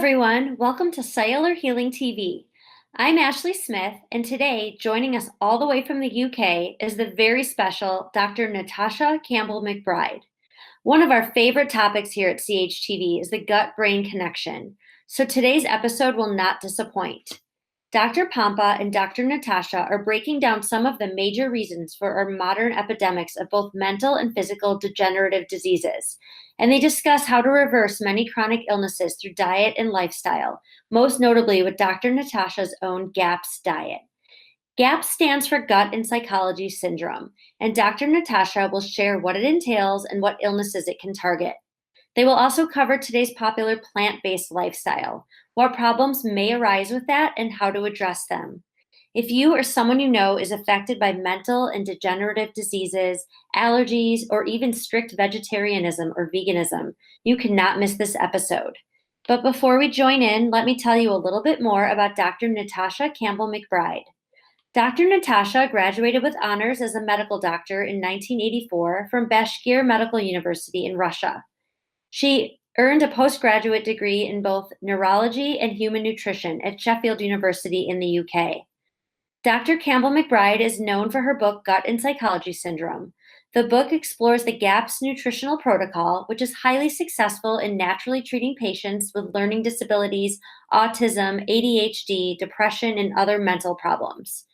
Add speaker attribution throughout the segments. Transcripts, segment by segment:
Speaker 1: everyone. Welcome to Cellular Healing TV. I'm Ashley Smith, and today, joining us all the way from the UK is the very special Dr. Natasha Campbell-McBride. One of our favorite topics here at CHTV is the gut-brain connection, so today's episode will not disappoint. Dr. Pompa and Dr. Natasha are breaking down some of the major reasons for our modern epidemics of both mental and physical degenerative diseases, and they discuss how to reverse many chronic illnesses through diet and lifestyle, most notably with Dr. Natasha's own GAPS diet. GAPS stands for Gut and Psychology Syndrome, and Dr. Natasha will share what it entails and what illnesses it can target. They will also cover today's popular plant-based lifestyle, what problems may arise with that, and how to address them. If you or someone you know is affected by mental and degenerative diseases, allergies, or even strict vegetarianism or veganism, you cannot miss this episode. But before we join in, let me tell you a little bit more about Dr. Natasha Campbell-McBride. Dr. Natasha graduated with honors as a medical doctor in 1984 from Bashkir Medical University in Russia. She earned a postgraduate degree in both neurology and human nutrition at Sheffield University in the UK. Dr. Campbell-McBride is known for her book, Gut and Psychology Syndrome. The book explores the GAPS nutritional protocol, which is highly successful in naturally treating patients with learning disabilities, autism, ADHD, depression, and other mental problems.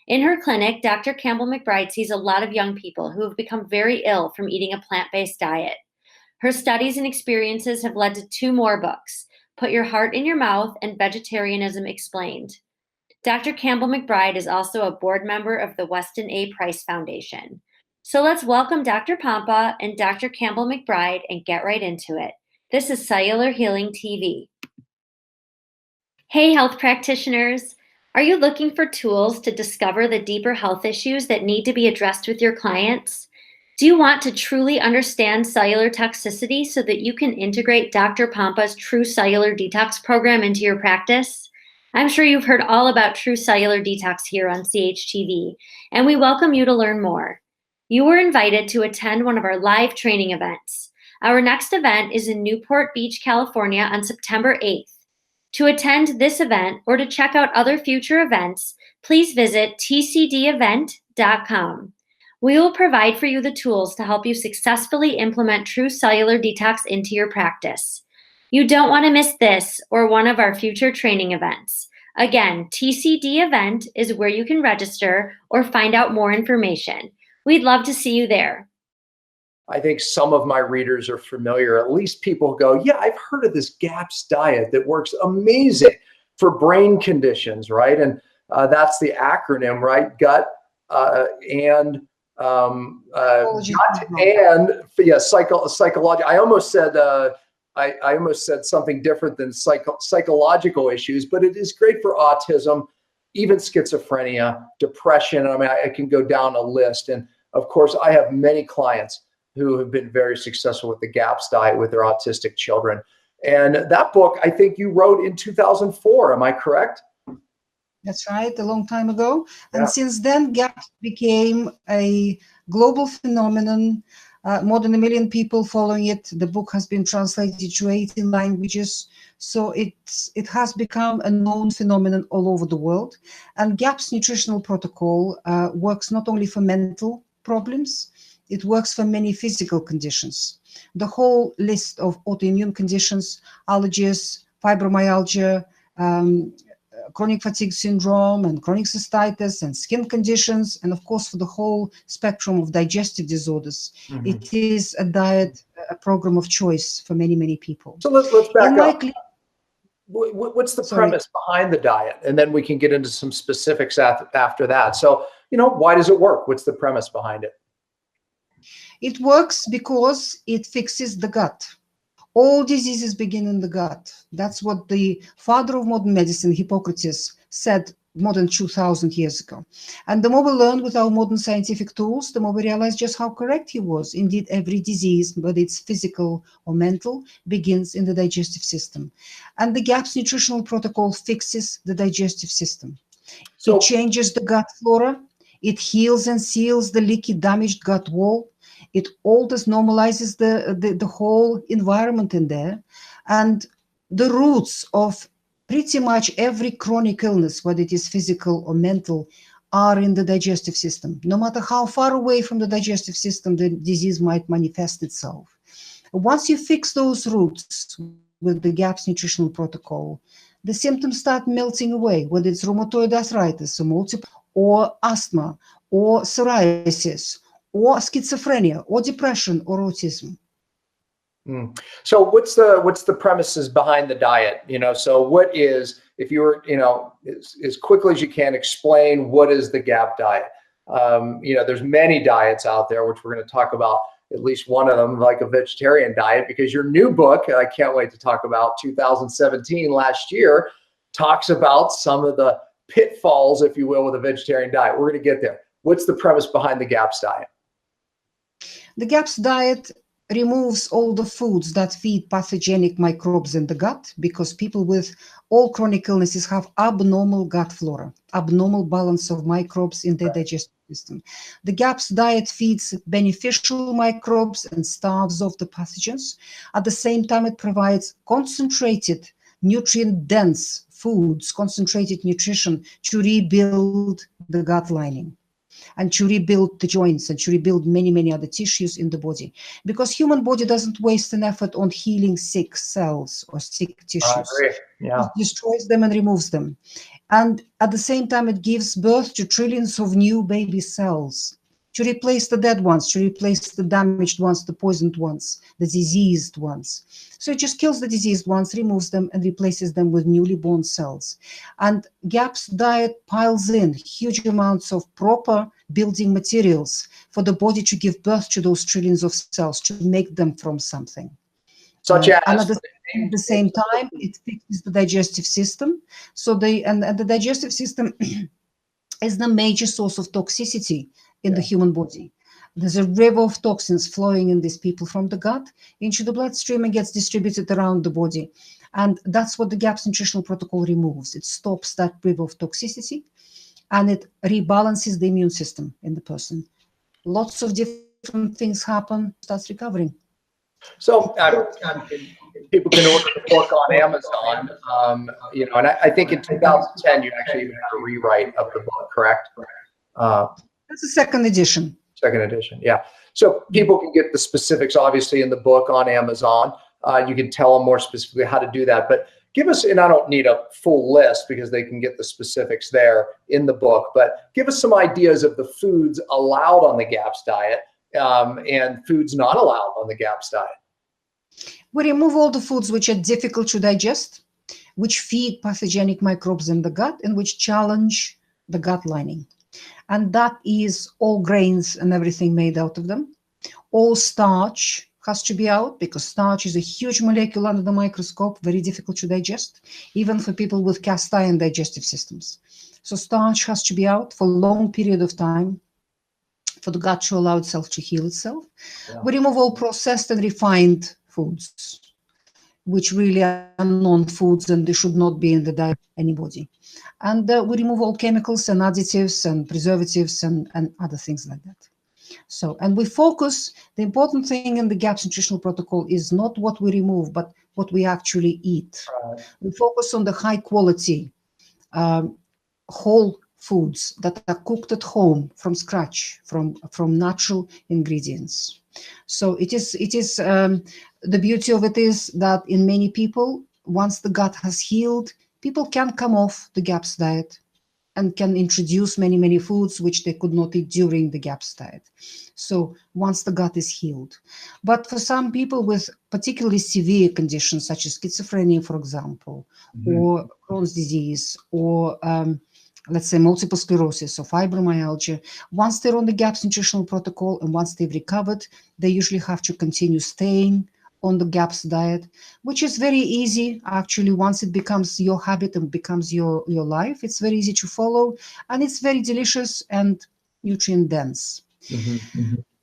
Speaker 1: In her clinic, Dr. Campbell-McBride sees a lot of young people who have become very ill from eating a plant-based diet. Her studies and experiences have led to 2 more books, Put Your Heart in Your Mouth and Vegetarianism Explained. Dr. Campbell-McBride is also a board member of the Weston A. Price Foundation. So let's welcome Dr. Pompa and Dr. Campbell-McBride and get right into it. This is Cellular Healing TV. Hey, health practitioners. Are you looking for tools to discover the deeper health issues that need to be addressed with your clients? Do you want to truly understand cellular toxicity so that you can integrate Dr. Pompa's True Cellular Detox program into your practice? I'm sure you've heard all about True Cellular Detox here on CHTV, and we welcome you to learn more. You were invited to attend one of our live training events. Our next event is in Newport Beach, California on September 8th. To attend this event or to check out other future events, please visit tcdevent.com. We will provide for you the tools to help you successfully implement True Cellular Detox into your practice. You don't want to miss this or one of our future training events. Again, TCD Event is where you can register or find out more information. We'd love to see you there.
Speaker 2: I think some of my readers are familiar, at least people go, yeah, I've heard of this GAPS diet that works amazing for brain conditions, right? And that's the acronym, right? Gut and psychology. I almost said something different than psychological issues, but it is great for autism, even schizophrenia, depression. I mean, I can go down a list. And of course, I have many clients who have been very successful with the GAPS diet with their autistic children. And that book, I think you wrote in 2004. Am I correct?
Speaker 3: That's right, a long time ago. And since then, GAPS became a global phenomenon. More than 1 million people following it. The book has been translated to 18 languages. So it has become a known phenomenon all over the world. And GAPS nutritional protocol works not only for mental problems, it works for many physical conditions. The whole list of autoimmune conditions, allergies, fibromyalgia, chronic fatigue syndrome and chronic cystitis and skin conditions, and of course for the whole spectrum of digestive disorders. Mm-hmm. It is a diet, a program of choice for many, many people.
Speaker 2: So let's back up. What's the premise behind the diet? And then we can get into some specifics after that. So, why does it work? What's the premise behind it?
Speaker 3: It works because it fixes the gut. All diseases begin in the gut. That's what the father of modern medicine, Hippocrates, said more than 2,000 years ago. And the more we learn with our modern scientific tools, the more we realize just how correct he was. Indeed, every disease, whether it's physical or mental, begins in the digestive system. And the GAPS nutritional protocol fixes the digestive system. So it changes the gut flora. It heals and seals the leaky, damaged gut wall. It alters, normalizes the whole environment in there. And the roots of pretty much every chronic illness, whether it is physical or mental, are in the digestive system. No matter how far away from the digestive system the disease might manifest itself. Once you fix those roots with the GAPS nutritional protocol, the symptoms start melting away, whether it's rheumatoid arthritis or multiple, or asthma, or psoriasis, or schizophrenia, or depression, or autism.
Speaker 2: So what's the premises behind the diet? So what is, if you were, as quickly as you can, explain what is the GAP diet? There's many diets out there, which we're going to talk about, at least one of them, like a vegetarian diet, because your new book, I can't wait to talk about, 2017, last year, talks about some of the pitfalls, if you will, with a vegetarian diet. We're going to get there. What's the premise behind the GAPS diet?
Speaker 3: The GAPS diet removes all the foods that feed pathogenic microbes in the gut, because people with all chronic illnesses have abnormal gut flora, abnormal balance of microbes in their digestive system. The GAPS diet feeds beneficial microbes and starves off the pathogens. At the same time, it provides concentrated, nutrient-dense foods, concentrated nutrition to rebuild the gut lining, and to rebuild the joints, and to rebuild many, many other tissues in the body. Because human body doesn't waste an effort on healing sick cells or sick tissues.
Speaker 2: Yeah.
Speaker 3: It destroys them and removes them. And at the same time, it gives birth to trillions of new baby cells to replace the dead ones, to replace the damaged ones, the poisoned ones, the diseased ones. So it just kills the diseased ones, removes them, and replaces them with newly born cells. And GAPS diet piles in huge amounts of proper building materials for the body to give birth to those trillions of cells, to make them from something.
Speaker 2: Such as?
Speaker 3: And at the same time, it fixes the digestive system. So the digestive system is the major source of toxicity in the human body. There's a river of toxins flowing in these people from the gut into the bloodstream and gets distributed around the body. And that's what the GAPS nutritional protocol removes. It stops that river of toxicity, and it rebalances the immune system in the person. Lots of different things happen, starts recovering.
Speaker 2: So people can order the book on Amazon, and I think in 2010 you actually even had a rewrite of the book, correct?
Speaker 3: That's the second edition.
Speaker 2: Second edition, yeah. So people can get the specifics, obviously, in the book on Amazon. You can tell them more specifically how to do that. But give us, and I don't need a full list because they can get the specifics there in the book, but give us some ideas of the foods allowed on the GAPS diet and foods not allowed on the GAPS diet.
Speaker 3: We remove all the foods which are difficult to digest, which feed pathogenic microbes in the gut, and which challenge the gut lining. And that is all grains and everything made out of them. All starch has to be out, because starch is a huge molecule under the microscope, very difficult to digest, even for people with cast iron digestive systems. So starch has to be out for a long period of time for the gut to allow itself to heal itself. Yeah. We remove all processed and refined foods, which really are non-foods, and they should not be in the diet of anybody. And we remove all chemicals and additives and preservatives and other things like that. So, and we focus, the important thing in the GAPS nutritional protocol is not what we remove, but what we actually eat. Right. We focus on the high quality, whole foods that are cooked at home from scratch, from natural ingredients. So it is the beauty of it is that in many people, once the gut has healed, people can come off the GAPS diet and can introduce many, many foods which they could not eat during the GAPS diet. So once the gut is healed. But for some people with particularly severe conditions, such as schizophrenia, for example, or Crohn's disease, or let's say multiple sclerosis or fibromyalgia, once they're on the GAPS nutritional protocol and once they've recovered, they usually have to continue staying on the GAPS diet, which is very easy. Actually, once it becomes your habit and becomes your life, it's very easy to follow, and it's very delicious and nutrient dense.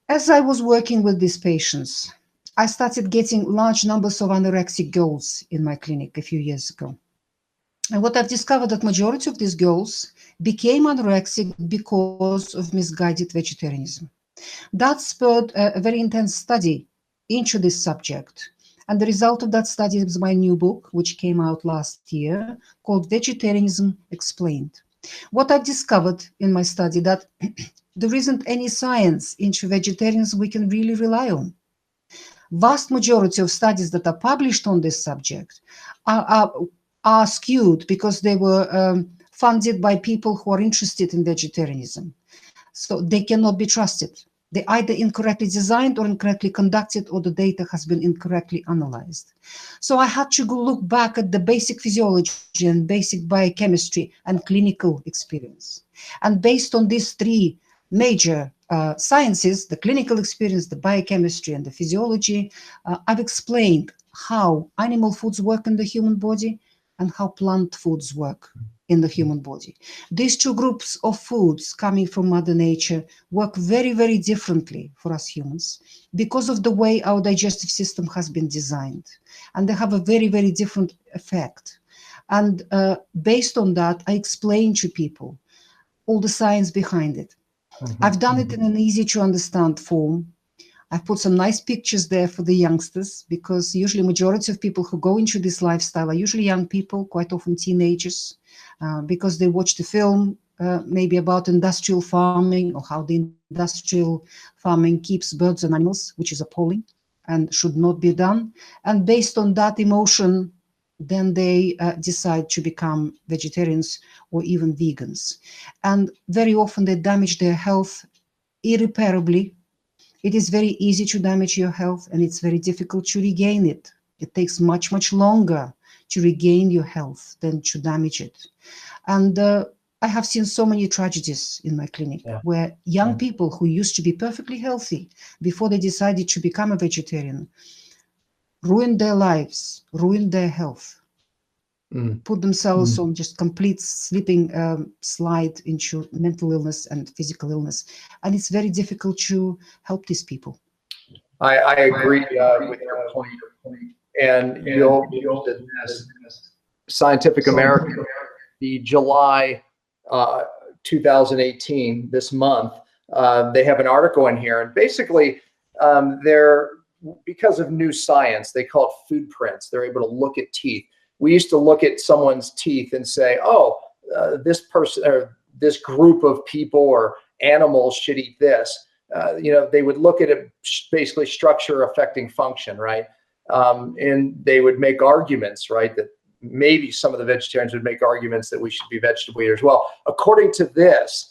Speaker 3: As I was working with these patients, I started getting large numbers of anorexic girls in my clinic a few years ago. And what I've discovered, that majority of these girls became anorexic because of misguided vegetarianism. That spurred a very intense study into this subject. And the result of that study is my new book, which came out last year, called Vegetarianism Explained. What I've discovered in my study that there isn't any science into vegetarianism we can really rely on. Vast majority of studies that are published on this subject are skewed because they were funded by people who are interested in vegetarianism. So they cannot be trusted. They either incorrectly designed or incorrectly conducted, or the data has been incorrectly analyzed. So I had to go look back at the basic physiology and basic biochemistry and clinical experience. And based on these three major sciences, the clinical experience, the biochemistry, and the physiology, I've explained how animal foods work in the human body and how plant foods work in the human body. These two groups of foods coming from Mother Nature work very, very differently for us humans because of the way our digestive system has been designed. And they have a very, very different effect. And based on that, I explain to people all the science behind it. I've done it in an easy to understand form. I've put some nice pictures there for the youngsters, because usually majority of people who go into this lifestyle are usually young people, quite often teenagers, because they watch the film maybe about industrial farming or how the industrial farming keeps birds and animals, which is appalling and should not be done. And based on that emotion, then they decide to become vegetarians or even vegans. And very often they damage their health irreparably. It is very easy to damage your health, and it's very difficult to regain it. It takes much, much longer to regain your health than to damage it. And I have seen so many tragedies in my clinic where young people who used to be perfectly healthy before they decided to become a vegetarian ruined their lives, ruined their health, put themselves on just complete slipping slide into mental illness and physical illness. And it's very difficult to help these people.
Speaker 2: I agree with your point. And you'll this Scientific American, the July 2018, this month, they have an article in here, and basically they're, because of new science, they call it food prints. They're able to look at teeth. We used to look at someone's teeth and say, oh, this person or this group of people or animals should eat this. They would look at it basically structure affecting function, right? And they would make arguments, right, that maybe some of the vegetarians would make arguments that we should be vegetable eaters. Well, according to this,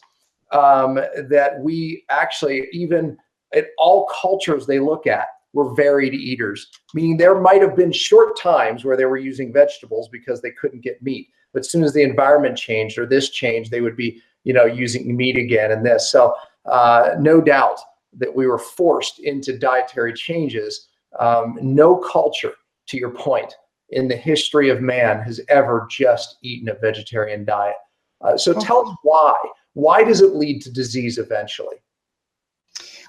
Speaker 2: that we actually, even at all cultures they look at, were varied eaters, meaning there might have been short times where they were using vegetables because they couldn't get meat. But as soon as the environment changed or this changed, they would be, using meat again and this. So no doubt that we were forced into dietary changes. No culture, to your point, in the history of man has ever just eaten a vegetarian diet. So tell us why. Why does it lead to disease eventually?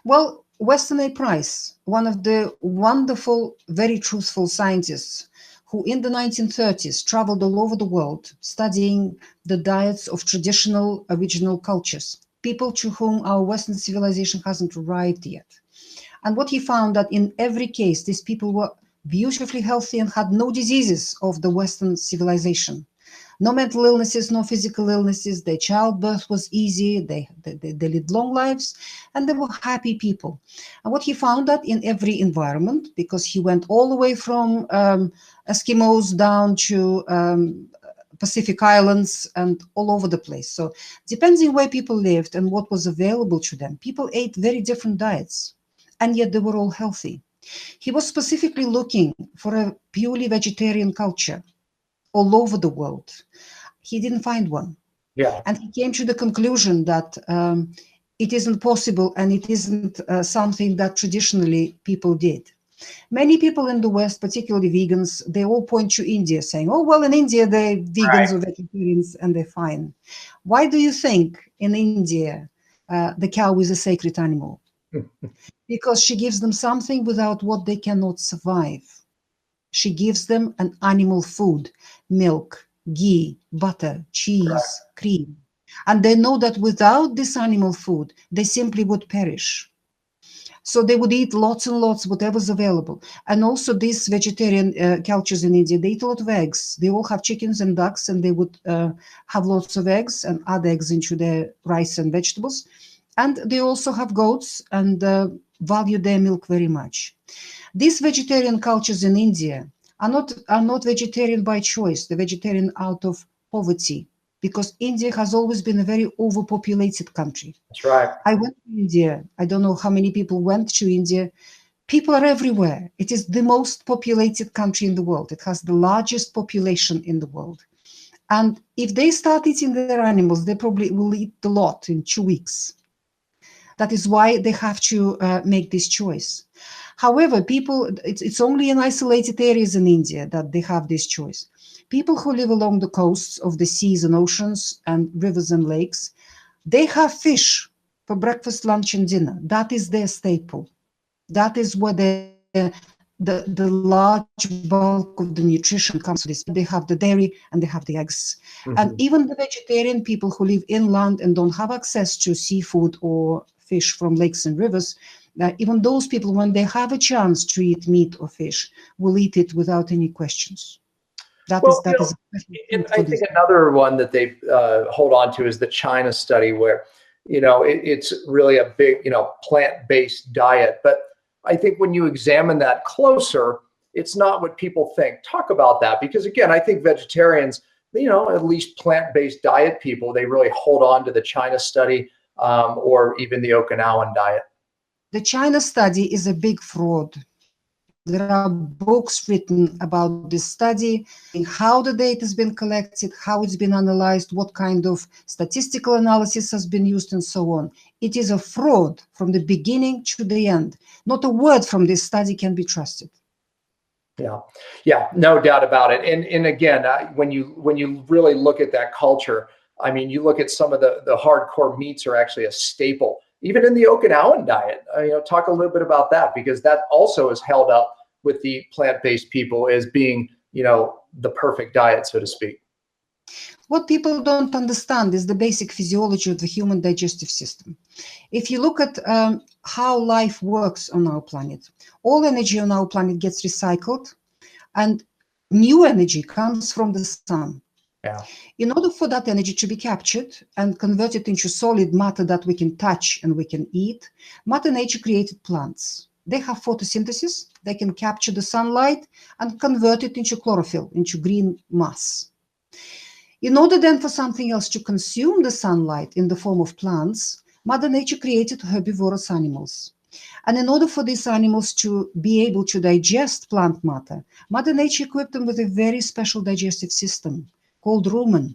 Speaker 3: Well, Weston A. Price, one of the wonderful, very truthful scientists who in the 1930s traveled all over the world studying the diets of traditional original cultures, people to whom our Western civilization hasn't arrived yet. And what he found that in every case, these people were beautifully healthy and had no diseases of the Western civilization. No mental illnesses, no physical illnesses. Their childbirth was easy. They lived long lives, and they were happy people. And what he found that in every environment, because he went all the way from Eskimos down to Pacific Islands and all over the place. So depending where people lived and what was available to them, people ate very different diets, and yet they were all healthy. He was specifically looking for a purely vegetarian culture all over the world. He didn't find one. Yeah. And he came to the conclusion that it isn't possible, and it isn't something that traditionally people did. Many people in the West, particularly vegans, they all point to India saying, oh, well, in India, they're vegans or vegetarians and they're fine. Why do you think in India, the cow is a sacred animal? Because she gives them something without what they cannot survive. She gives them an animal food, milk, ghee, butter, cheese, cream. And they know that without this animal food, they simply would perish. So they would eat lots and lots, whatever's available. And also these vegetarian cultures in India, they eat a lot of eggs. They all have chickens and ducks, and they would have lots of eggs and add eggs into their rice and vegetables. And they also have goats and value their milk very much. These vegetarian cultures in India are not vegetarian by choice. They're vegetarian out of poverty, because India has always been a very overpopulated country.
Speaker 2: That's right.
Speaker 3: I went to India. I don't know how many people went to India. People are everywhere. It is the most populated country in the world. It has the largest population in the world. And if they start eating their animals, they probably will eat a lot in 2 weeks. That is why they have to make this choice. However, it's only in isolated areas in India that they have this choice. People who live along the coasts of the seas and oceans and rivers and lakes, they have fish for breakfast, lunch, and dinner. That is their staple. That is where the large bulk of the nutrition comes from. They have the dairy and they have the eggs.
Speaker 2: Mm-hmm.
Speaker 3: And even the vegetarian people who live inland and don't have access to seafood or fish from lakes and rivers, even those people, when they have a chance to eat meat or fish, will eat it without any questions. I
Speaker 2: think another one that they hold on to is the China study, where, it's really a big, plant-based diet. But I think when you examine that closer, it's not what people think. Talk about that, because again, I think vegetarians, at least plant-based diet people, they really hold on to the China study or even the Okinawan diet.
Speaker 3: The China study is a big fraud. There are books written about this study, how the data has been collected, how it's been analyzed, what kind of statistical analysis has been used, and so on. It is a fraud from the beginning to the end. Not a word from this study can be trusted.
Speaker 2: Yeah, no doubt about it. And again, when you really look at that culture, I mean, you look at some of the hardcore meats are actually a staple, even in the Okinawan diet. Talk a little bit about that, because that also is held up with the plant-based people as being, the perfect diet, so to speak.
Speaker 3: What people don't understand is the basic physiology of the human digestive system. If you look at how life works on our planet, all energy on our planet gets recycled, and new energy comes from the sun.
Speaker 2: Yeah.
Speaker 3: In order for that energy to be captured and converted into solid matter that we can touch and we can eat, Mother Nature created plants. They have photosynthesis. They can capture the sunlight and convert it into chlorophyll, into green mass. In order then for something else to consume the sunlight in the form of plants, Mother Nature created herbivorous animals. And in order for these animals to be able to digest plant matter, Mother Nature equipped them with a very special digestive system called rumen.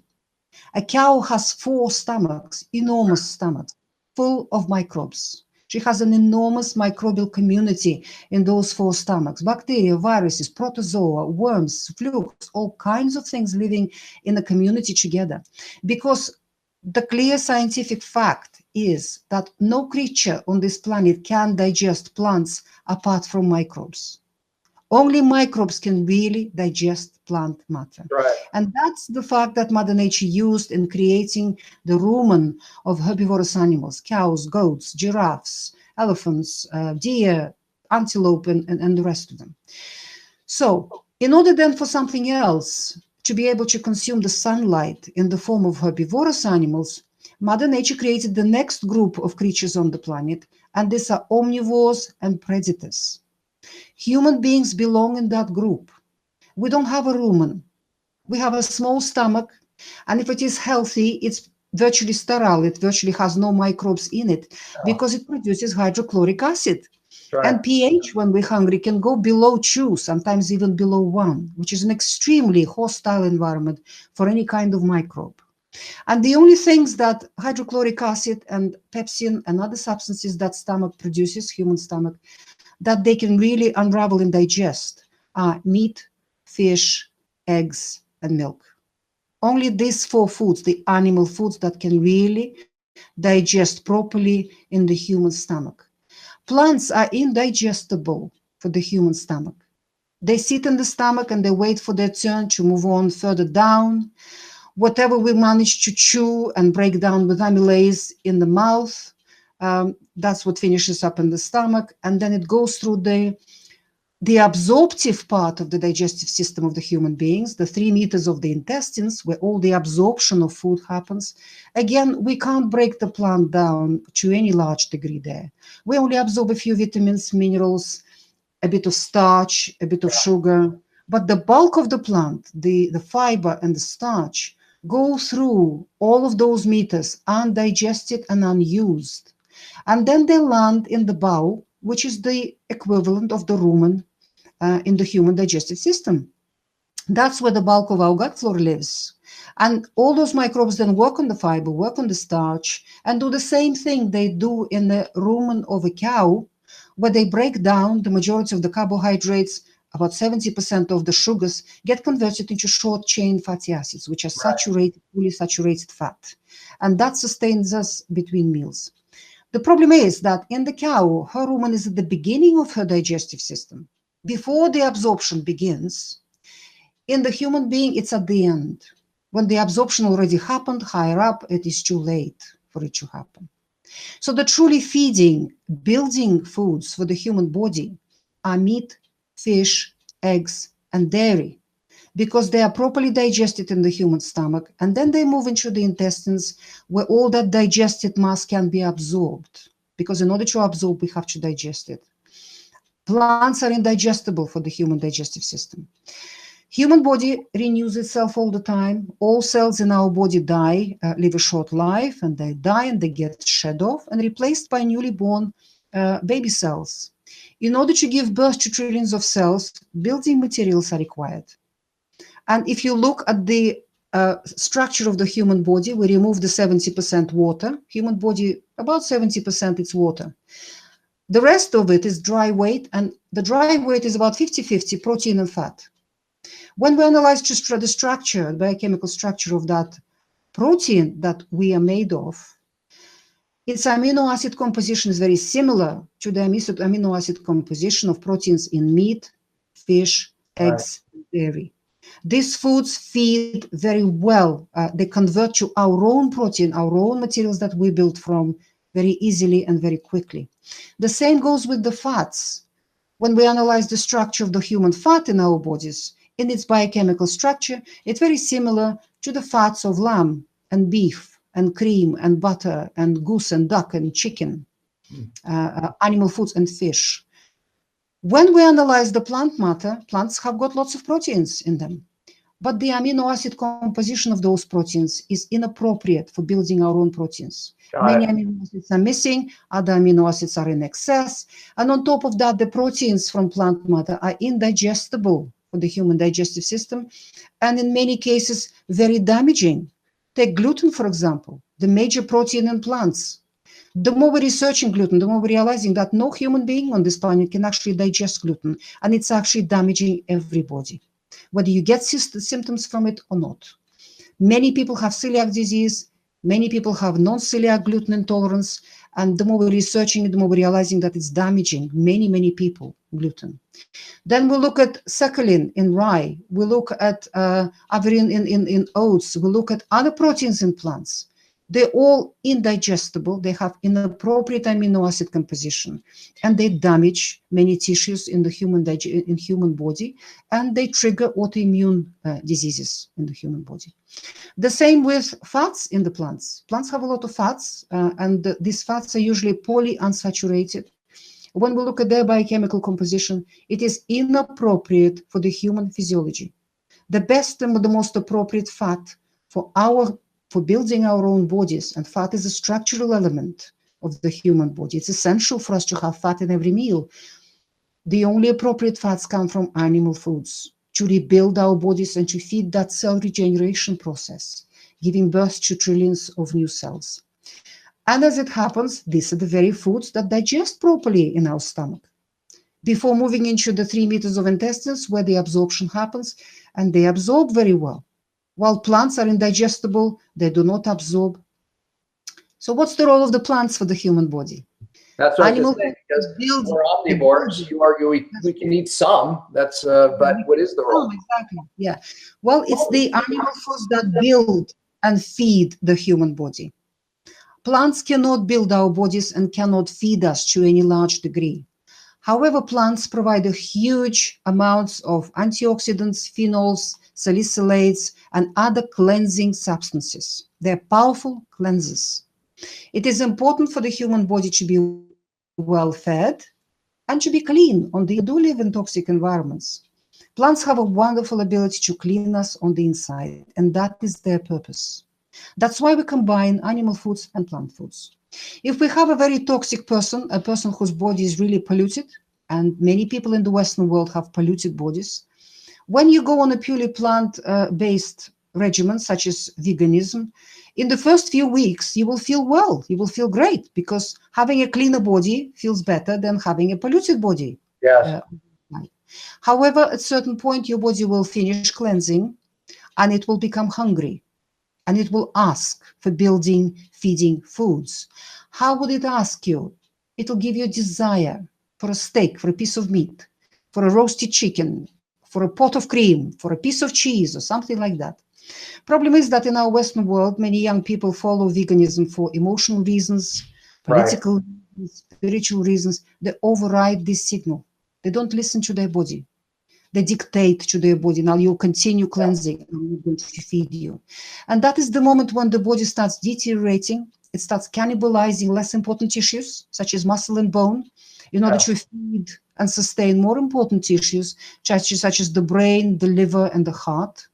Speaker 3: A cow has 4 stomachs, enormous stomachs, full of microbes. She has an enormous microbial community in those 4 stomachs: bacteria, viruses, protozoa, worms, flukes, all kinds of things living in a community together. Because the clear scientific fact is that no creature on this planet can digest plants apart from microbes. Only microbes can really digest plant matter.
Speaker 2: Right.
Speaker 3: And that's the fact that Mother Nature used in creating the rumen of herbivorous animals: cows, goats, giraffes, elephants, deer, antelope, and the rest of them. So in order then for something else to be able to consume the sunlight in the form of herbivorous animals, Mother Nature created the next group of creatures on the planet, and these are omnivores and predators. Human beings belong in that group. We don't have a rumen. We have a small stomach, and if it is healthy, it's virtually sterile. It virtually has no microbes in it because it produces hydrochloric acid.
Speaker 2: Right.
Speaker 3: And pH, when we're hungry, can go below 2, sometimes even below 1, which is an extremely hostile environment for any kind of microbe. And the only things that hydrochloric acid and pepsin and other substances that stomach produces, human stomach, that they can really unravel and digest are meat, fish, eggs, and milk. Only these 4 foods, the animal foods, that can really digest properly in the human stomach. Plants are indigestible for the human stomach. They sit in the stomach and they wait for their turn to move on further down. Whatever we manage to chew and break down with amylase in the mouth That's what finishes up in the stomach, and then it goes through the absorptive part of the digestive system of the human beings, the 3 meters of the intestines, where all the absorption of food happens. Again, we can't break the plant down to any large degree there. We only absorb a few vitamins, minerals, a bit of starch, a bit of sugar, but the bulk of the plant, the fiber and the starch, go through all of those meters undigested and unused. And then they land in the bowel, which is the equivalent of the rumen in the human digestive system. That's where the bulk of our gut flora lives. And all those microbes then work on the fiber, work on the starch, and do the same thing they do in the rumen of a cow, where they break down the majority of the carbohydrates. About 70% of the sugars get converted into short-chain fatty acids, which are saturated, fully saturated fat. And that sustains us between meals. The problem is that in the cow, her rumen is at the beginning of her digestive system, before the absorption begins. In the human being, it's at the end. When the absorption already happened, higher up, it is too late for it to happen. So the truly feeding, building foods for the human body are meat, fish, eggs, and dairy, because they are properly digested in the human stomach, and then they move into the intestines, where all that digested mass can be absorbed, because in order to absorb, we have to digest it. Plants are indigestible for the human digestive system. Human body renews itself all the time. All cells in our body die, live a short life, and they die and they get shed off and replaced by newly born baby cells. In order to give birth to trillions of cells, building materials are required. And if you look at the structure of the human body, we remove the 70% water. Human body, about 70% is water. The rest of it is dry weight, and the dry weight is about 50-50 protein and fat. When we analyze just the structure, the biochemical structure of that protein that we are made of, its amino acid composition is very similar to the amino acid composition of proteins in meat, fish, eggs, and dairy. These foods feed very well. They convert to our own protein, our own materials that we build from very easily and very quickly. The same goes with the fats. When we analyze the structure of the human fat in our bodies, in its biochemical structure, it's very similar to the fats of lamb and beef and cream and butter and goose and duck and chicken, animal foods and fish. When we analyze the plant matter, plants have got lots of proteins in them, but the amino acid composition of those proteins is inappropriate for building our own proteins. Many amino acids are missing, other amino acids are in excess, and on top of that, the proteins from plant matter are indigestible for the human digestive system, and in many cases, very damaging. Take gluten, for example, the major protein in plants. The more we're researching gluten, the more we're realizing that no human being on this planet can actually digest gluten, and it's actually damaging everybody, whether you get symptoms from it or not. Many people have celiac disease, many people have non-celiac gluten intolerance, and the more we're researching it, the more we're realizing that it's damaging many people, gluten. Then we look at succulin in rye, we look at averin in oats, we look at other proteins in plants. They're all indigestible, they have inappropriate amino acid composition, and they damage many tissues in the human body, and they trigger autoimmune diseases in the human body. The same with fats in the plants. Plants have a lot of fats, and these fats are usually polyunsaturated. When we look at their biochemical composition, it is inappropriate for the human physiology. The best and the most appropriate fat for building our own bodies, and fat is a structural element of the human body. It's essential for us to have fat in every meal. The only appropriate fats come from animal foods to rebuild our bodies and to feed that cell regeneration process, giving birth to trillions of new cells. And as it happens, these are the very foods that digest properly in our stomach before moving into the 3 meters of intestines where the absorption happens, and they absorb very well. While plants are indigestible, they do not absorb. So what's the role of the plants for the human body?
Speaker 2: That's what I was saying, because we're omnivores. You argue we can eat some. That's but what is the role?
Speaker 3: Exactly. Yeah. Well, it's the animal foods that build and feed the human body. Plants cannot build our bodies and cannot feed us to any large degree. However, plants provide a huge amounts of antioxidants, phenols, salicylates, and other cleansing substances. They're powerful cleansers. It is important for the human body to be well fed and to be clean on the do live in toxic environments. Plants have a wonderful ability to clean us on the inside, and that is their purpose. That's why we combine animal foods and plant foods. If we have a very toxic person, a person whose body is really polluted, and many people in the Western world have polluted bodies, when you go on a purely plant-based regimen, such as veganism, in the first few weeks, you will feel well, you will feel great, because having a cleaner body feels better than having a polluted body.
Speaker 2: Yes.
Speaker 3: However, at a certain point, your body will finish cleansing and it will become hungry and it will ask for building, feeding foods. How would it ask you? It will give you a desire for a steak, for a piece of meat, for a roasted chicken, for a pot of cream, for a piece of cheese or something like that. Problem is that in our Western world, many young people follow veganism for emotional reasons, political reasons, spiritual reasons. They override this signal. They don't listen to their body. They dictate to their body, now you'll continue cleansing, I'm not going to feed you. And that is the moment when the body starts deteriorating. It starts cannibalizing less important tissues, such as muscle and bone, in order to feed and sustain more important tissues, such as the brain, the liver, and the heart.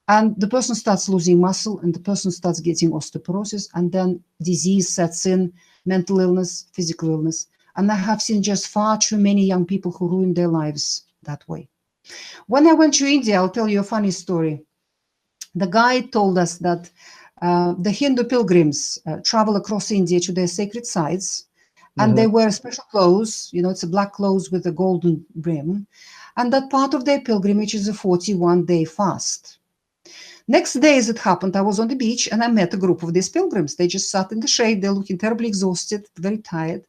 Speaker 3: And the person starts losing muscle, and the person starts getting osteoporosis, and then disease sets in, mental illness, physical illness. And I have seen just far too many young people who ruin their lives that way. When I went to India, I'll tell you a funny story. The guide told us that the Hindu pilgrims travel across India to their sacred sites, and they wear special clothes. You know, it's a black clothes with a golden brim. And that part of their pilgrimage is a 41-day fast. Next day, as it happened, I was on the beach and I met a group of these pilgrims. They just sat in the shade. They're looking terribly exhausted, very tired.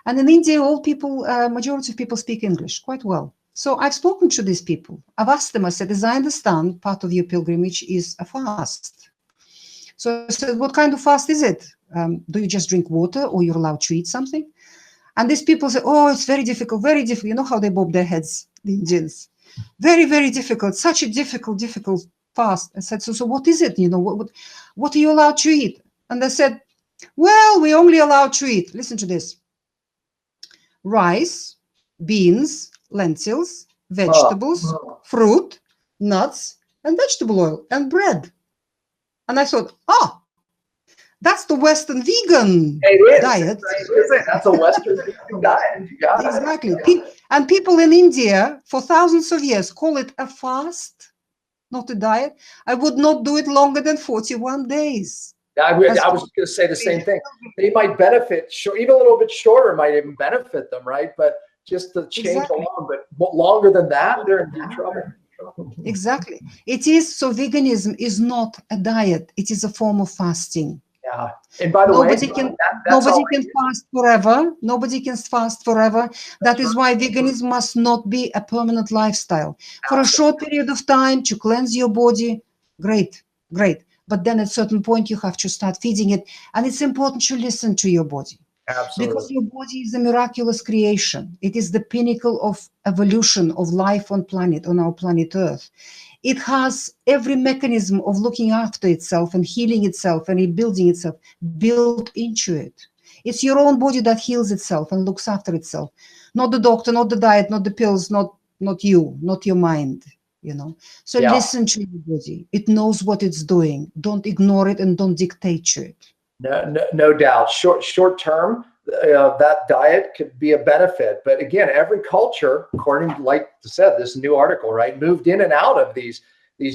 Speaker 3: And in India, all people, majority of people speak English quite well. So I've spoken to these people. I've asked them, I said, as I understand, part of your pilgrimage is a fast. So I said, what kind of fast is it? Do you just drink water or you're allowed to eat something? And these people say, oh, it's very difficult, very difficult. You know how they bob their heads, the Indians. Very, very difficult, such a difficult fast. I said, so what is it? You know, what are you allowed to eat? And they said, well, we're only allowed to eat, listen to this, rice, beans, lentils, vegetables, fruit, nuts, and vegetable oil, and bread. And I thought, that's the Western vegan diet.
Speaker 2: That's a Western vegan diet. You got it.
Speaker 3: Exactly. And people in India for thousands of years call it a fast, not a diet. I would not do it longer than 41 days.
Speaker 2: I was going to say the same thing. They might benefit, even a little bit shorter might even benefit them, right? But just the change alone, but longer than that, they're in deep trouble.
Speaker 3: Exactly. It is, so veganism is not a diet. It is a form of fasting.
Speaker 2: Yeah. And by the way,
Speaker 3: nobody can fast forever. Nobody can fast forever. That is why veganism must not be a permanent lifestyle. For a short period of time to cleanse your body, great. But then at a certain point, you have to start feeding it. And it's important to listen to your body.
Speaker 2: Absolutely.
Speaker 3: Because your body is a miraculous creation. It is the pinnacle of evolution of life on our planet Earth. It has every mechanism of looking after itself and healing itself and rebuilding itself built into it. It's your own body that heals itself and looks after itself. Not the doctor, not the diet, not the pills, not you, not your mind. You know, so listen to your body. It knows what it's doing. Don't ignore it and don't dictate to it.
Speaker 2: No doubt. Short term, that diet could be a benefit. But again, every culture, according to, like I said, this new article, right, moved in and out of these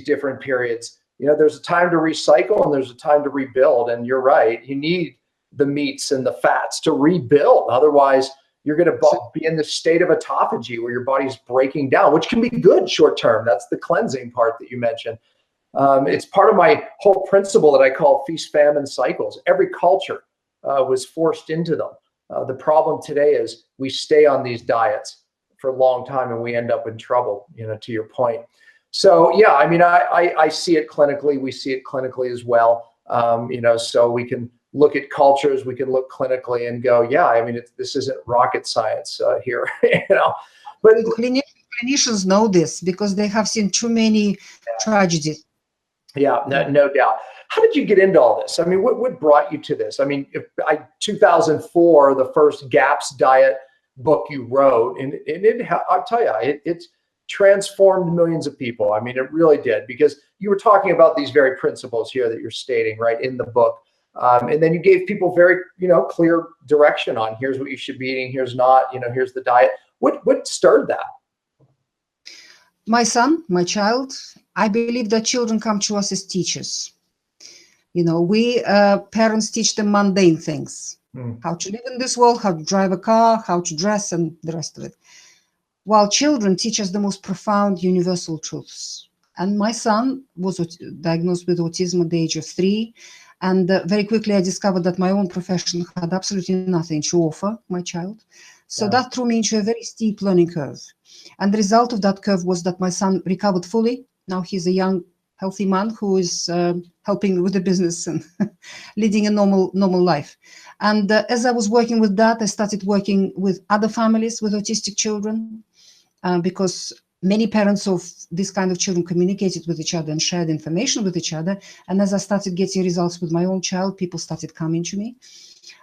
Speaker 2: different periods. You know, there's a time to recycle and there's a time to rebuild. And you're right. You need the meats and the fats to rebuild. Otherwise, you're going to be in the state of autophagy where your body's breaking down, which can be good short term. That's the cleansing part that you mentioned. It's part of my whole principle that I call feast famine cycles. Every culture was forced into them. The problem today is we stay on these diets for a long time and we end up in trouble, you know, to your point. So yeah, I mean, I see it clinically. We see it clinically as well. You know, so we can look at cultures, we can look clinically and go, yeah, I mean, this isn't rocket science here, But
Speaker 3: clinicians know this because they have seen too many tragedies.
Speaker 2: Yeah, no doubt. How did you get into all this? I mean, what brought you to this? I mean, 2004, the first GAPS diet book you wrote, and I'll tell you, it's transformed millions of people. I mean, it really did, because you were talking about these very principles here that you're stating right in the book. And then you gave people very, clear direction on here's what you should be eating, here's not, here's the diet. What started that?
Speaker 3: My son, my child, I believe that children come to us as teachers. We parents teach them mundane things, how to live in this world, how to drive a car, how to dress, and the rest of it. While children teach us the most profound universal truths. And my son was diagnosed with autism at the age of 3. And very quickly I discovered that my own profession had absolutely nothing to offer my child. So that threw me into a very steep learning curve. And the result of that curve was that my son recovered fully. Now he's a young, healthy man who is helping with the business and leading a normal life. And as I was working with that, I started working with other families with autistic children, because many parents of this kind of children communicated with each other and shared information with each other. And as I started getting results with my own child, people started coming to me.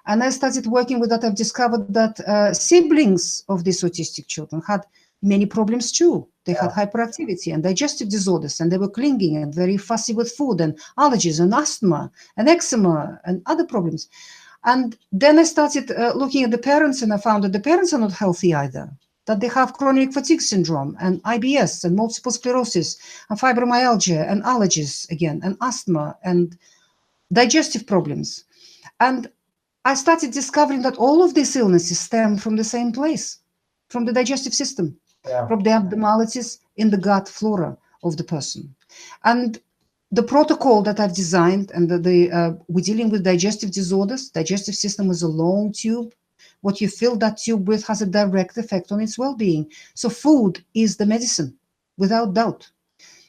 Speaker 3: And I started working with that. I've discovered that siblings of these autistic children had many problems too. They had hyperactivity and digestive disorders, and they were clinging and very fussy with food, and allergies and asthma and eczema and other problems. And then I started looking at the parents, and I found that the parents are not healthy either, that they have chronic fatigue syndrome and IBS and multiple sclerosis and fibromyalgia and allergies again and asthma and digestive problems. And I started discovering that all of these illnesses stem from the same place, from the digestive system, from the abnormalities in the gut flora of the person. And the protocol that I've designed, and we're dealing with digestive disorders. Digestive system is a long tube. What you fill that tube with has a direct effect on its well-being. So food is the medicine, without doubt.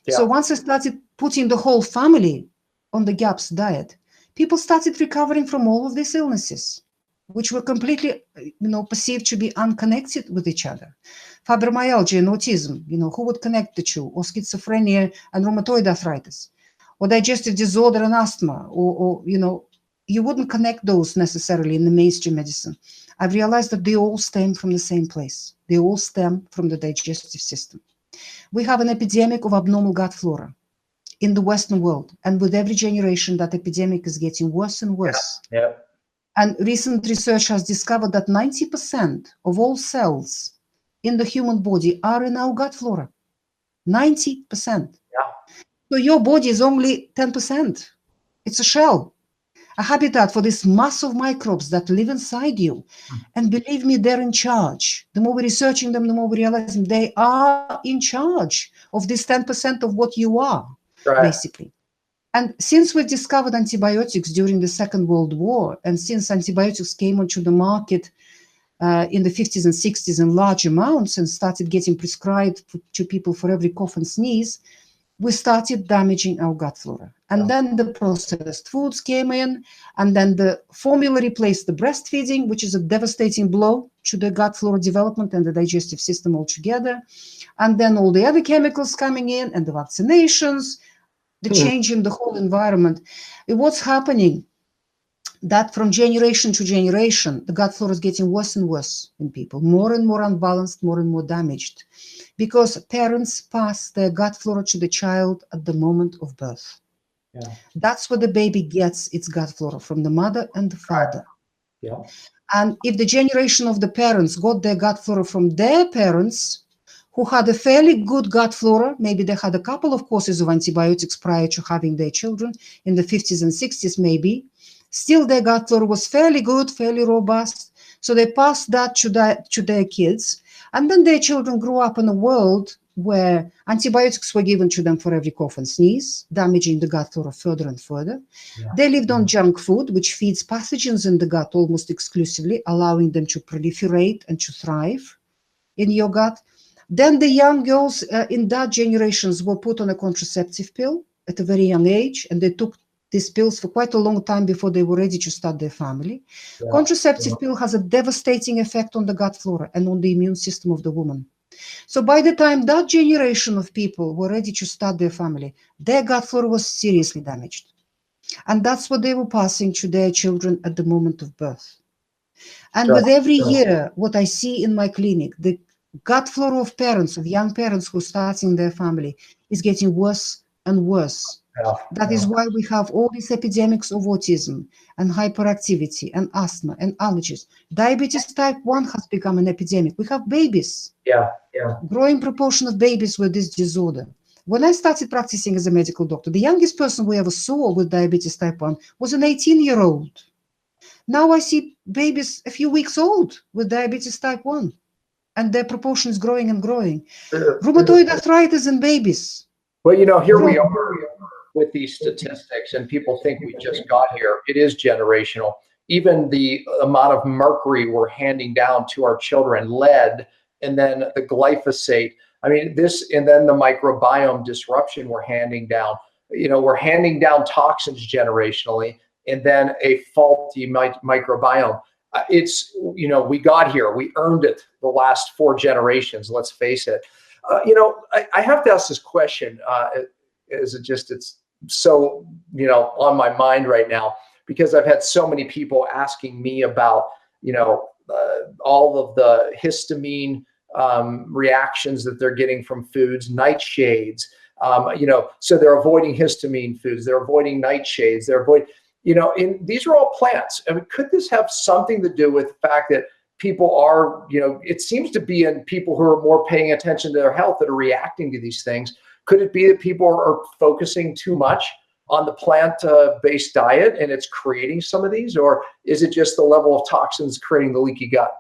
Speaker 3: So once I started putting the whole family on the GAPS diet, people started recovering from all of these illnesses, which were completely, perceived to be unconnected with each other. Fibromyalgia and autism, who would connect the two? Or schizophrenia and rheumatoid arthritis, or digestive disorder and asthma, or you wouldn't connect those necessarily in the mainstream medicine. I've realized that they all stem from the same place. They all stem from the digestive system. We have an epidemic of abnormal gut flora in the Western world, and with every generation, that epidemic is getting worse and worse. And recent research has discovered that 90% of all cells in the human body are in our gut flora. 90%. So your body is only 10%. It's a shell, a habitat for this mass of microbes that live inside you. And believe me, they're in charge. The more we're researching them, the more we realize they are in charge of this 10% of what you are, basically. And since we've discovered antibiotics during the Second World War, and since antibiotics came onto the market in the 50s and 60s in large amounts and started getting prescribed to people for every cough and sneeze, we started damaging our gut flora. And then the processed foods came in, and then the formula replaced the breastfeeding, which is a devastating blow to the gut flora development and the digestive system altogether. And then all the other chemicals coming in, and the vaccinations, the change in the whole environment. What's happening? That from generation to generation, the gut flora is getting worse and worse in people, more and more unbalanced, more and more damaged, because parents pass their gut flora to the child at the moment of birth. That's where the baby gets its gut flora, from the mother and the father. And if the generation of the parents got their gut flora from their parents, who had a fairly good gut flora, maybe they had a couple of courses of antibiotics prior to having their children, in the 50s and 60s maybe, still their gut flora was fairly good, fairly robust. So they passed that to their kids. And then their children grew up in a world where antibiotics were given to them for every cough and sneeze, damaging the gut flora further and further. They lived on junk food, which feeds pathogens in the gut almost exclusively, allowing them to proliferate and to thrive in your gut. Then the young girls in that generations were put on a contraceptive pill at a very young age, and they took these pills for quite a long time before they were ready to start their family. Contraceptive pill has a devastating effect on the gut flora and on the immune system of the woman. So by the time that generation of people were ready to start their family, their gut flora was seriously damaged. And that's what they were passing to their children at the moment of birth. And with every year, what I see in my clinic, the gut flora of parents, of young parents who are starting their family, is getting worse and worse. That is why we have all these epidemics of autism and hyperactivity and asthma and allergies. Diabetes type 1 has become an epidemic. We have babies. Growing proportion of babies with this disorder. When I started practicing as a medical doctor, the youngest person we ever saw with diabetes type 1 was an 18-year-old. Now I see babies a few weeks old with diabetes type 1, and their proportion is growing and growing. Rheumatoid arthritis in babies.
Speaker 2: Well, you know, here we are with these statistics, and people think we just got here. It is generational. Even the amount of mercury we're handing down to our children, lead, and then the glyphosate. I mean, this, and then the microbiome disruption we're handing down. You know, we're handing down toxins generationally, and then a faulty microbiome. It's, you know, we got here. We earned it the last 4 generations, let's face it. You know, I have to ask this question, it's so, you know, on my mind right now, because I've had so many people asking me about, you know, all of the histamine reactions that they're getting from foods, nightshades, you know, so they're avoiding histamine foods, they're avoiding nightshades, they're avoiding, you know, these are all plants. I mean, could this have something to do with the fact that people are, you know, it seems to be in people who are more paying attention to their health that are reacting to these things? Could it be that people are focusing too much on the plant-based diet and it's creating some of these, or is it just the level of toxins creating the leaky gut?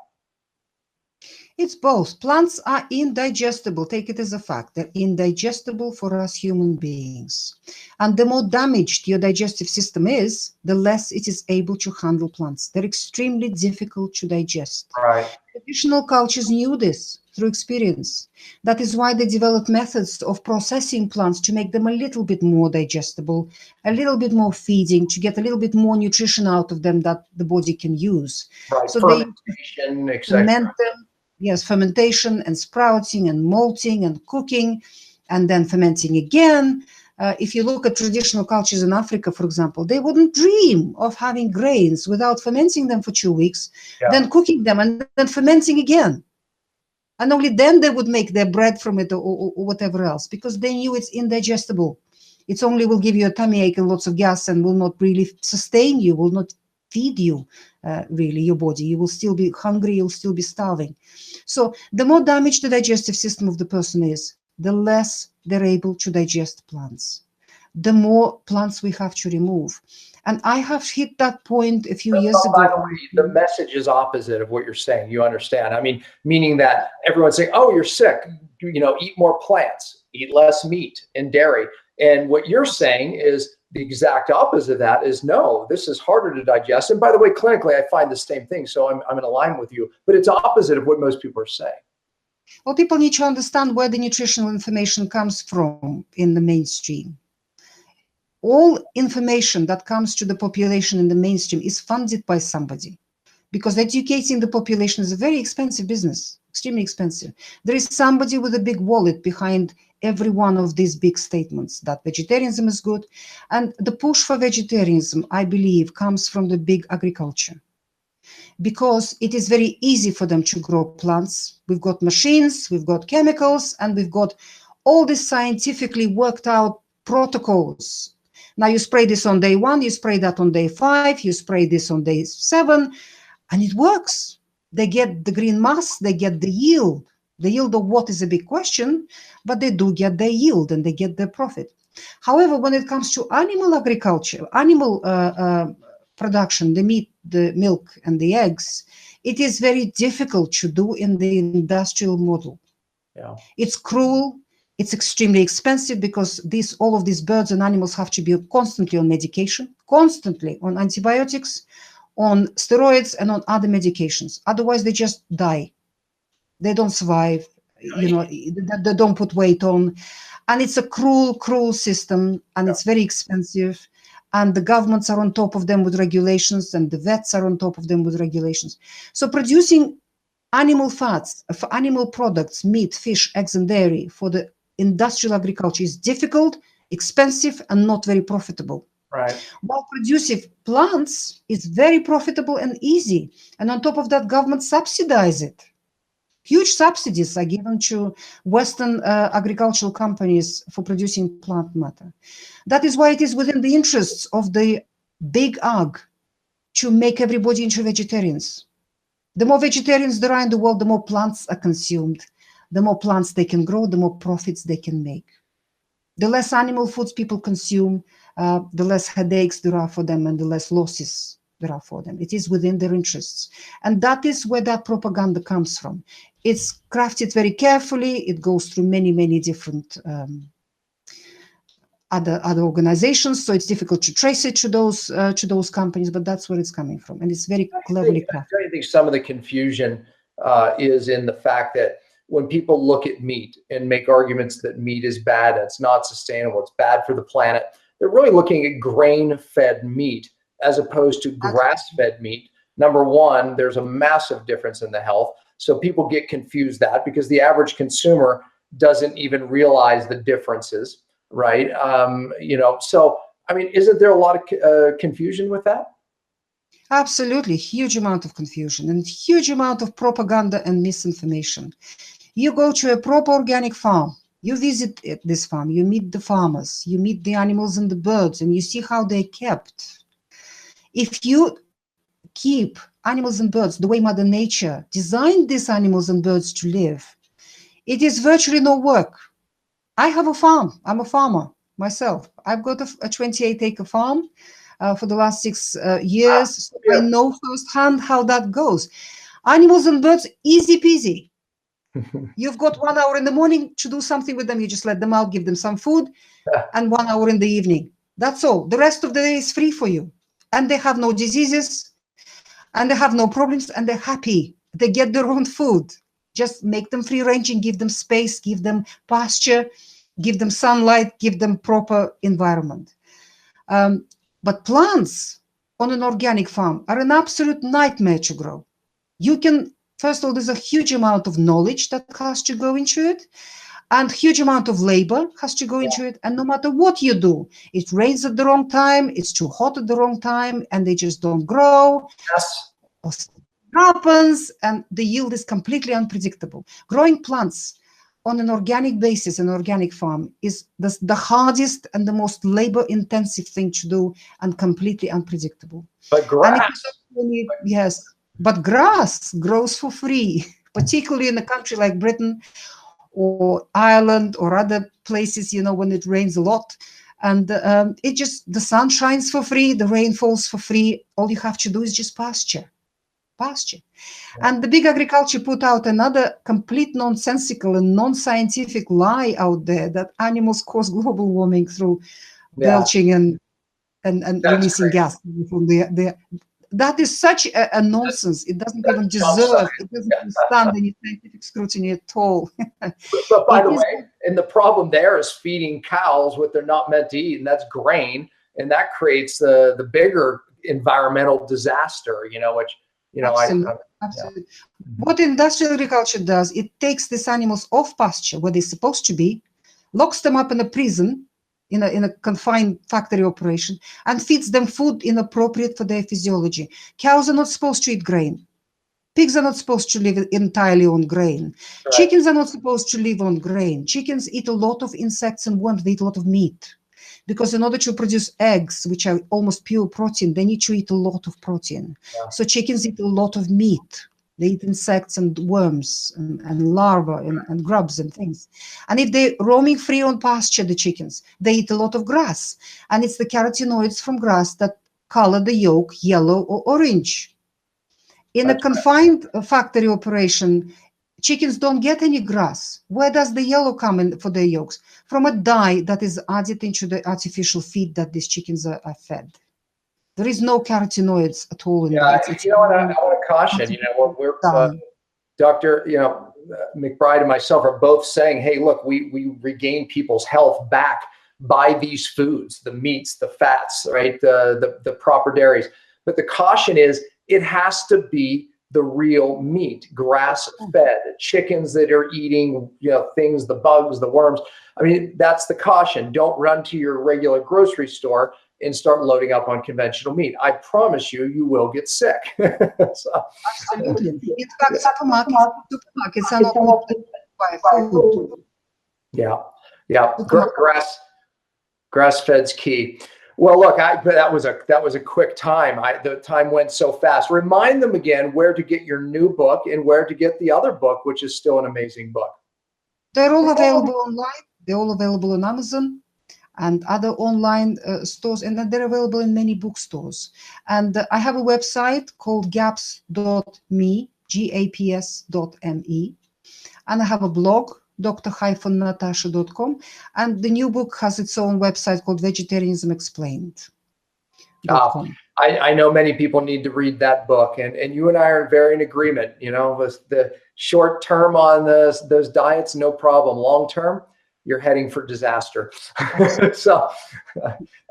Speaker 3: It's both. Plants are indigestible. Take it as a fact. They're indigestible for us human beings. And the more damaged your digestive system is, the less it is able to handle plants. They're extremely difficult to digest.
Speaker 2: Right.
Speaker 3: Traditional cultures knew this through experience. That is why they developed methods of processing plants to make them a little bit more digestible, a little bit more feeding, to get a little bit more nutrition out of them that the body can use.
Speaker 2: Right.
Speaker 3: So
Speaker 2: fermentation,
Speaker 3: they ferment them. Yes, fermentation and sprouting and malting and cooking and then fermenting again. If you look at traditional cultures in Africa, for example, they wouldn't dream of having grains without fermenting them for 2 weeks, then cooking them and then fermenting again. And only then they would make their bread from it or whatever else, because they knew it's indigestible. It only will give you a tummy ache and lots of gas and will not really sustain you, will not feed you, really, your body. You will still be hungry, you'll still be starving. So the more damaged the digestive system of the person is, the less they're able to digest plants. The more plants we have to remove. And I have hit that point a few years ago.
Speaker 2: By the way, the message is opposite of what you're saying. You understand? I mean, meaning that everyone's saying, oh, you're sick. You know, eat more plants, eat less meat and dairy. And what you're saying is the exact opposite of that is, no, this is harder to digest. And by the way, clinically, I find the same thing. So I'm in alignment with you, but it's opposite of what most people are saying.
Speaker 3: Well, people need to understand where the nutritional information comes from in the mainstream. All information that comes to the population in the mainstream is funded by somebody, because educating the population is a very expensive business, extremely expensive. There is somebody with a big wallet behind every one of these big statements that vegetarianism is good. And the push for vegetarianism, I believe, comes from the big agriculture, because it is very easy for them to grow plants. We've got machines, we've got chemicals, and we've got all these scientifically worked out protocols. Now you spray this on day 1, you spray that on day 5, you spray this on day 7, and it works. They get the green mass, they get the yield. The yield of what is a big question, but they do get their yield and they get their profit. However, when it comes to animal agriculture, animal production, the meat, the milk, and the eggs, it is very difficult to do in the industrial model.
Speaker 2: Yeah.
Speaker 3: It's cruel. It's extremely expensive, because all of these birds and animals have to be constantly on medication, constantly on antibiotics, on steroids, and on other medications. Otherwise, they just die. They don't survive. You know, they don't put weight on. And it's a cruel, cruel system, and it's very expensive. and the governments are on top of them with regulations, and the vets are on top of them with regulations. So producing animal fats, for animal products, meat, fish, eggs, and dairy for the industrial agriculture is difficult, expensive, and not very profitable.
Speaker 2: Right.
Speaker 3: While producing plants is very profitable and easy. And on top of that, governments subsidize it. Huge subsidies are given to Western agricultural companies for producing plant matter. That is why it is within the interests of the big ag to make everybody into vegetarians. The more vegetarians there are in the world, the more plants are consumed. The more plants they can grow, the more profits they can make. The less animal foods people consume, the less headaches there are for them and the less losses there are for them. It is within their interests. And that is where that propaganda comes from. It's crafted very carefully. It goes through many, many different other organizations. So it's difficult to trace it to those companies, but that's where it's coming from. And it's very cleverly crafted.
Speaker 2: I think some of the confusion is in the fact that when people look at meat and make arguments that meat is bad, it's not sustainable, it's bad for the planet, they're really looking at grain-fed meat as opposed to grass-fed meat. Number one, there's a massive difference in the health. So people get confused that because the average consumer doesn't even realize the differences, right? So, I mean, isn't there a lot of confusion with that?
Speaker 3: Absolutely, huge amount of confusion and huge amount of propaganda and misinformation. You go to a proper organic farm, you visit this farm, you meet the farmers, you meet the animals and the birds, and you see how they're kept. If you keep animals and birds the way Mother Nature designed these animals and birds to live, it is virtually no work. I have a farm. I'm a farmer myself. I've got a 28-acre farm for the last 6 years. So I know firsthand how that goes. Animals and birds, easy peasy. You've got 1 hour in the morning to do something with them. You just let them out, give them some food, and 1 hour in the evening. That's all. The rest of the day is free for you. And they have no diseases, and they have no problems, and they're happy. They get their own food. Just make them free range and give them space, give them pasture, give them sunlight, give them proper environment. But plants on an organic farm are an absolute nightmare to grow. You can, first of all, there's a huge amount of knowledge that has to go into it, and huge amount of labor has to go into it. And no matter what you do, it rains at the wrong time, it's too hot at the wrong time, and they just don't grow.
Speaker 2: Yes.
Speaker 3: Happens, and the yield is completely unpredictable. Growing plants on an organic basis, an organic farm, is the hardest and the most labor-intensive thing to do, and completely unpredictable.
Speaker 2: But grass.
Speaker 3: Yes, but grass grows for free, particularly in a country like Britain or Ireland or other places, when it rains a lot. And the sun shines for free, the rain falls for free. All you have to do is just pasture. And the big agriculture put out another complete nonsensical and non-scientific lie out there that animals cause global warming through belching and releasing gas from that is such a nonsense. It doesn't even deserve, it doesn't stand any scientific scrutiny at all.
Speaker 2: But by the way, and the problem there is feeding cows what they're not meant to eat, and that's grain, and that creates the bigger environmental disaster, which
Speaker 3: Absolutely. What industrial agriculture does, it takes these animals off pasture where they're supposed to be, locks them up in a prison, in a confined factory operation, and feeds them food inappropriate for their physiology. Cows are not supposed to eat grain. Pigs are not supposed to live entirely on grain. Right. Chickens are not supposed to live on grain. Chickens eat a lot of insects and worms. They eat a lot of meat. Because in order to produce eggs, which are almost pure protein, they need to eat a lot of protein. Yeah. So chickens eat a lot of meat. They eat insects and worms and larvae and grubs and things. And if they're roaming free on pasture, the chickens, they eat a lot of grass. And it's the carotenoids from grass that color the yolk yellow or orange. In a confined factory operation, chickens don't get any grass. Where does the yellow come in for their yolks? From a dye that is added into the artificial feed that these chickens are fed. There is no carotenoids at all in that.
Speaker 2: I want to caution, we're Dr. McBride and myself are both saying, hey, look, we regain people's health back buy these foods, the meats, the fats, right? The proper dairies. But the caution is it has to be the real meat, grass-fed, chickens that are eating, things, the bugs, the worms. I mean, that's the caution. Don't run to your regular grocery store and start loading up on conventional meat. I promise you, you will get sick.
Speaker 3: Absolutely. In fact, supermarkets are not open by food.
Speaker 2: Yeah. Grass-fed's key. Well, look, that was a quick time. The time went so fast. Remind them again where to get your new book and where to get the other book, which is still an amazing book.
Speaker 3: They're all available online. They're all available on Amazon and other online stores, and they're available in many bookstores. And I have a website called gaps.me, gaps.me, and I have a blog, dr-natasha.com, and the new book has its own website called Vegetarianism Explained.
Speaker 2: I know many people need to read that book, and you and I are very in agreement. The short term on those diets, no problem. Long term, you're heading for disaster. So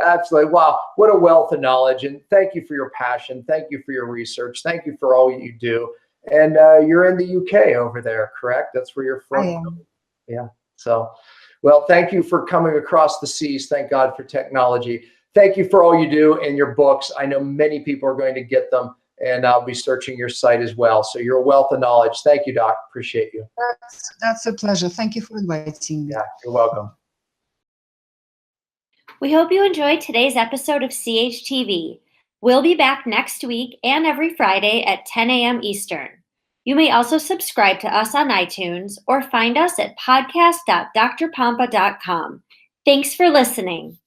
Speaker 2: absolutely. Wow. What a wealth of knowledge. And thank you for your passion. Thank you for your research. Thank you for all you do. And you're in the UK over there, correct? That's where you're from.
Speaker 3: I am.
Speaker 2: Yeah. So, well, thank you for coming across the seas. Thank God for technology. Thank you for all you do and your books. I know many people are going to get them, and I'll be searching your site as well. So you're a wealth of knowledge. Thank you, Doc. Appreciate you.
Speaker 3: That's a pleasure. Thank you for inviting me.
Speaker 2: Yeah, you're welcome.
Speaker 1: We hope you enjoyed today's episode of CHTV. We'll be back next week and every Friday at 10 a.m. Eastern. You may also subscribe to us on iTunes or find us at podcast.drpompa.com. Thanks for listening.